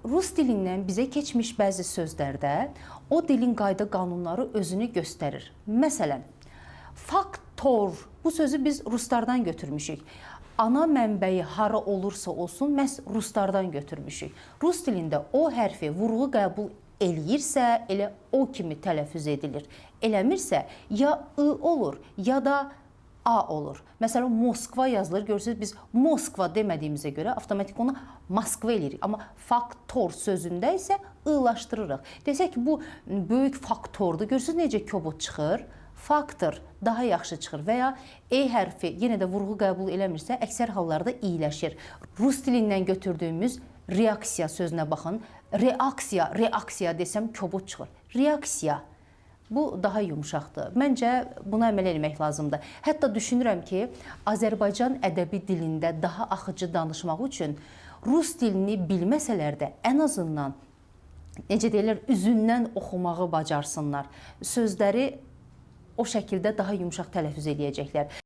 Rus dilindən bizə keçmiş bəzi sözlərdə o dilin qayda qanunları özünü göstərir. Məsələn, faktor, bu sözü biz ruslardan götürmüşük. Ana mənbəyi hara olursa olsun, məhz ruslardan götürmüşük. Rus dilində o hərfi vurğu qəbul eləyirsə, elə o kimi tələffüz edilir. Eləmirsə, ya I olur, ya da A olur. Məsələn, Moskva yazılır. Görürsünüz, biz Moskva demədiyimizə görə avtomatik onu Moskva eləyirik. Amma faktor sözündə isə I-laşdırırıq. Desək ki, bu böyük faktordur. Görürsünüz, necə kobud çıxır? Faktor daha yaxşı çıxır və ya E hərfi yenə də vurğu qəbul eləmirsə, əksər hallarda iyiləşir. Rus dilindən götürdüyümüz reaksiya sözünə baxın. Reaksiya desəm kobud çıxır. Reaksiya. Bu daha yumşaqdır. Məncə buna əməl etmək lazımdır. Hətta düşünürəm ki, Azərbaycan ədəbi dilində daha axıcı danışmaq üçün Rus dilini bilməsələr də ən azından, necə deyirlər, üzündən oxumağı bacarsınlar. Sözləri o şəkildə daha yumşaq tələffüz edəcəklər.